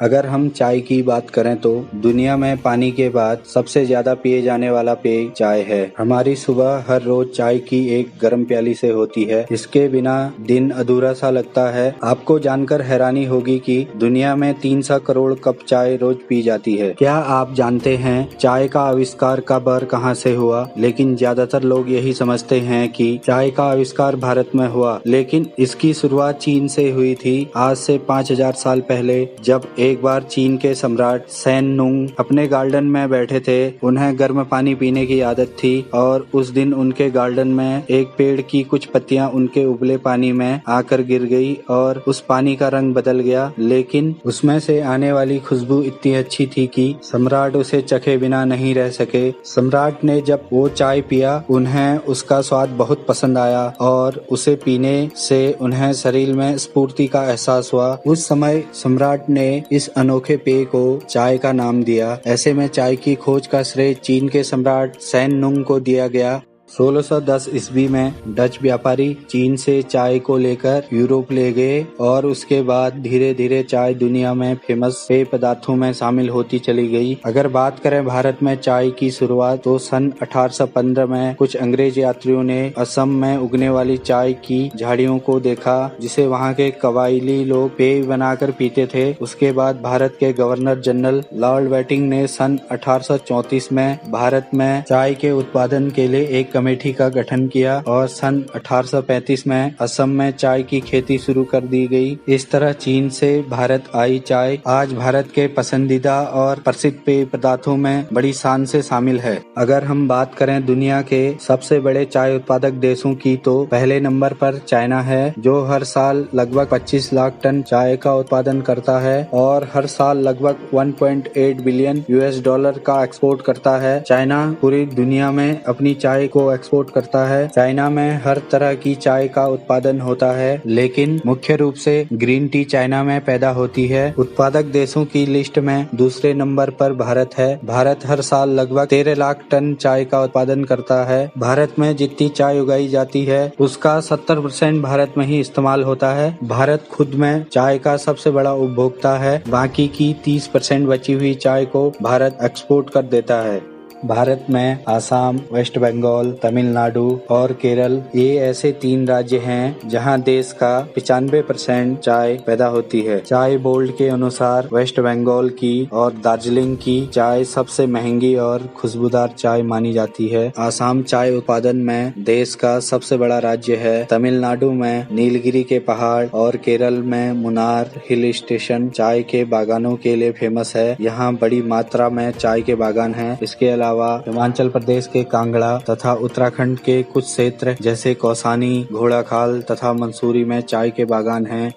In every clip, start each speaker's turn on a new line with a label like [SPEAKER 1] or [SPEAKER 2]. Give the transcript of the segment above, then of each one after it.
[SPEAKER 1] अगर हम चाय की बात करें तो दुनिया में पानी के बाद सबसे ज्यादा पिए जाने वाला पेय चाय है। हमारी सुबह हर रोज चाय की एक गर्म प्याली से होती है। इसके बिना दिन अधूरा सा लगता है। आपको जानकर हैरानी होगी कि दुनिया में 300 करोड़ कप चाय रोज पी जाती है। क्या आप जानते हैं चाय का आविष्कार कब और कहां से हुआ? लेकिन ज्यादातर लोग यही समझते हैं कि चाय का आविष्कार भारत में हुआ, लेकिन इसकी शुरुआत चीन से हुई थी। आज से 5000 साल पहले जब एक बार चीन के सम्राट सैन नुंग अपने गार्डन में बैठे थे। उन्हें गर्म पानी पीने की आदत थी और उस दिन उनके गार्डन में एक पेड़ की कुछ पत्तियां उनके उबले पानी में आकर गिर गई और उस पानी का रंग बदल गया। लेकिन उसमें से आने वाली खुशबू इतनी अच्छी थी कि सम्राट उसे चखे बिना नहीं रह सके। सम्राट ने जब वो चाय पिया, उन्हें उसका स्वाद बहुत पसंद आया और उसे पीने से उन्हें शरीर में स्फूर्ति का एहसास हुआ। उस समय सम्राट ने इस अनोखे पेय को चाय का नाम दिया। ऐसे में चाय की खोज का श्रेय चीन के सम्राट सैन नुंग को दिया गया। 1610 ईस्वी में डच व्यापारी चीन से चाय को लेकर यूरोप ले गए और उसके बाद धीरे धीरे चाय दुनिया में फेमस पेय पदार्थों में शामिल होती चली गई। अगर बात करें भारत में चाय की शुरुआत, तो सन 1815 में कुछ अंग्रेज यात्रियों ने असम में उगने वाली चाय की झाड़ियों को देखा, जिसे वहाँ के कबायली लोग पेय बनाकर पीते थे। उसके बाद भारत के गवर्नर जनरल लॉर्ड बेटिंग ने सन 1834 में भारत में चाय के उत्पादन के लिए एक कमेटी का गठन किया और सन 1835 में असम में चाय की खेती शुरू कर दी गई। इस तरह चीन से भारत आई चाय आज भारत के पसंदीदा और प्रसिद्ध पेय पदार्थों में बड़ी शान से शामिल है। अगर हम बात करें दुनिया के सबसे बड़े चाय उत्पादक देशों की, तो पहले नंबर पर चाइना है, जो हर साल लगभग 25 लाख टन चाय का उत्पादन करता है और हर साल लगभग 1.8 बिलियन US$ का एक्सपोर्ट करता है। चाइना पूरी दुनिया में अपनी चाय को एक्सपोर्ट करता है। चाइना में हर तरह की चाय का उत्पादन होता है, लेकिन मुख्य रूप से ग्रीन टी चाइना में पैदा होती है। उत्पादक देशों की लिस्ट में दूसरे नंबर पर भारत है। भारत हर साल लगभग 13 लाख टन चाय का उत्पादन करता है। भारत में जितनी चाय उगाई जाती है, उसका 70% भारत में ही इस्तेमाल होता है। भारत खुद में चाय का सबसे बड़ा उपभोक्ता है। बाकी की 30% बची हुई चाय को भारत एक्सपोर्ट कर देता है। भारत में आसाम, वेस्ट बंगाल, तमिलनाडु और केरल, ये ऐसे 3 राज्य हैं जहां देश का 95% चाय पैदा होती है। चाय बोर्ड के अनुसार वेस्ट बंगाल की और दार्जिलिंग की चाय सबसे महंगी और खुशबूदार चाय मानी जाती है। आसाम चाय उत्पादन में देश का सबसे बड़ा राज्य है। तमिलनाडु में नीलगिरी के पहाड़ और केरल में मुन्नार हिल स्टेशन चाय के बागानों के लिए फेमस है। यहाँ बड़ी मात्रा में चाय के बागान हैं। इसके अलावा हिमाचल प्रदेश के कांगड़ा तथा उत्तराखंड के कुछ क्षेत्र जैसे कौसानी, घोड़ाखाल तथा मंसूरी में चाय के बागान हैं।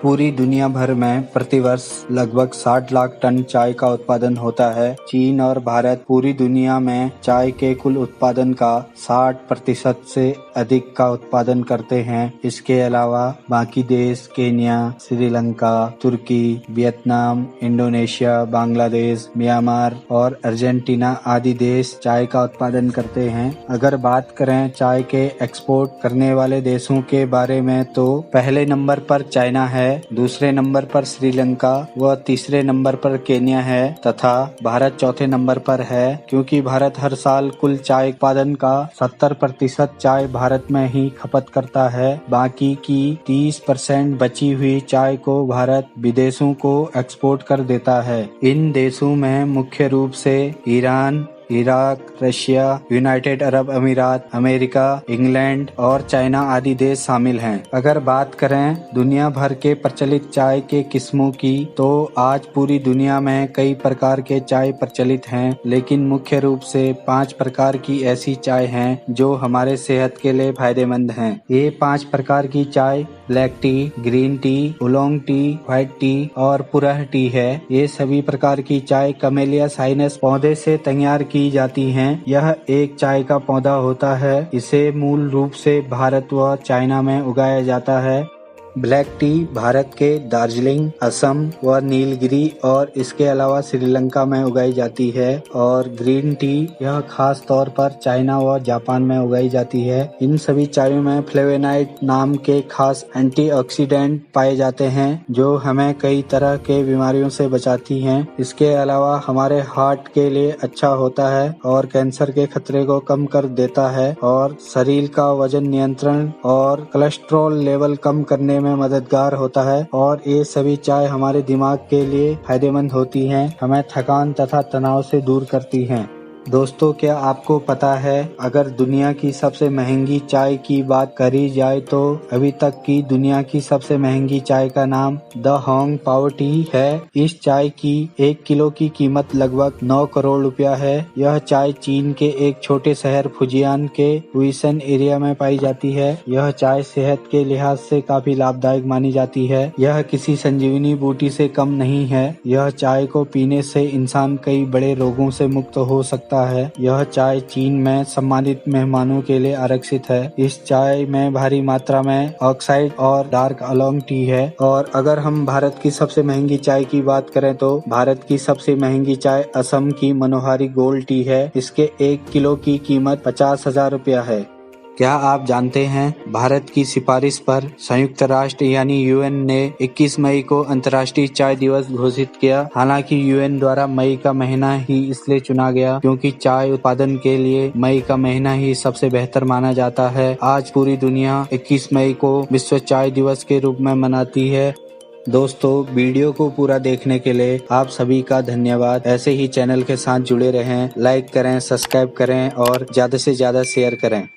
[SPEAKER 1] पूरी दुनिया भर में प्रतिवर्ष लगभग 60 लाख टन चाय का उत्पादन होता है। चीन और भारत पूरी दुनिया में चाय के कुल उत्पादन का 60% से अधिक का उत्पादन करते हैं। इसके अलावा बाकी देश केन्या, श्रीलंका, तुर्की, वियतनाम, इंडोनेशिया, बांग्लादेश, म्यांमार और अर्जेंटीना आदि देश चाय का उत्पादन करते हैं। अगर बात करें चाय के एक्सपोर्ट करने वाले देशों के बारे में, तो पहले नंबर पर चाइना है, दूसरे नंबर पर श्रीलंका व तीसरे नंबर पर केन्या है तथा भारत चौथे नंबर पर है। क्योंकि भारत हर साल कुल चाय उत्पादन का 70% चाय भारत में ही खपत करता है। बाकी की 30% बची हुई चाय को भारत विदेशों को एक्सपोर्ट कर देता है। इन देशों में मुख्य रूप से Iran, Iraq, Russia, United Arab अमीरात, अमेरिका, इंग्लैंड और चाइना आदि देश शामिल हैं। अगर बात करें दुनिया भर के प्रचलित चाय के किस्मों की, तो आज पूरी दुनिया में कई प्रकार के चाय प्रचलित हैं, लेकिन मुख्य रूप से 5 प्रकार की ऐसी चाय हैं जो हमारे सेहत के लिए फायदेमंद हैं। ये 5 प्रकार की चाय black T, green tea, oolong tea, white T और पुरह टी है। ये सभी प्रकार की चाय कैमेलिया साइनस पौधे से तैयार की जाती हैं। यह एक चाय का पौधा होता है। इसे मूल रूप से भारत व चाइना में उगाया जाता है। ब्लैक टी भारत के दार्जिलिंग, असम व नीलगिरी और इसके अलावा श्रीलंका में उगाई जाती है। और ग्रीन टी यह खास तौर पर चाइना व जापान में उगाई जाती है। इन सभी चायों में फ्लेवोनाइड नाम के खास एंटीऑक्सीडेंट पाए जाते हैं जो हमें कई तरह के बीमारियों से बचाती हैं। इसके अलावा हमारे हार्ट के लिए अच्छा होता है और कैंसर के खतरे को कम कर देता है और शरीर का वजन नियंत्रण और कोलेस्ट्रॉल लेवल कम करने में मददगार होता है। और ये सभी चाय हमारे दिमाग के लिए फायदेमंद होती हैं, हमें थकान तथा तनाव से दूर करती हैं। दोस्तों, क्या आपको पता है अगर दुनिया की सबसे महंगी चाय की बात करी जाए तो अभी तक की दुनिया की सबसे महंगी चाय का नाम द होंग पाओ टी है। इस चाय की 1 किलो की कीमत लगभग 9 करोड़ रुपया है। यह चाय चीन के एक छोटे शहर फुजियान के हुइसन एरिया में पाई जाती है। यह चाय सेहत के लिहाज से काफी लाभदायक मानी जाती है। यह किसी संजीवनी बूटी से कम नहीं है। यह चाय को पीने से इंसान कई बड़े रोगों से मुक्त हो सकता है। यह चाय चीन में सम्मानित मेहमानों के लिए आरक्षित है। इस चाय में भारी मात्रा में ऑक्साइड और डार्क ओलोंग टी है। और अगर हम भारत की सबसे महंगी चाय की बात करें तो भारत की सबसे महंगी चाय असम की मनोहारी गोल्ड टी है। इसके 1 किलो की कीमत 50,000 रुपया है। क्या आप जानते हैं भारत की सिफारिश पर संयुक्त राष्ट्र यानी यूएन ने 21 मई को अंतर्राष्ट्रीय चाय दिवस घोषित किया। हालांकि यूएन द्वारा मई का महीना ही इसलिए चुना गया क्योंकि चाय उत्पादन के लिए मई का महीना ही सबसे बेहतर माना जाता है। आज पूरी दुनिया 21 मई को विश्व चाय दिवस के रूप में मनाती है। दोस्तों, वीडियो को पूरा देखने के लिए आप सभी का धन्यवाद। ऐसे ही चैनल के साथ जुड़े रहें, लाइक करें, सब्सक्राइब करें और ज्यादा से ज्यादा शेयर करें।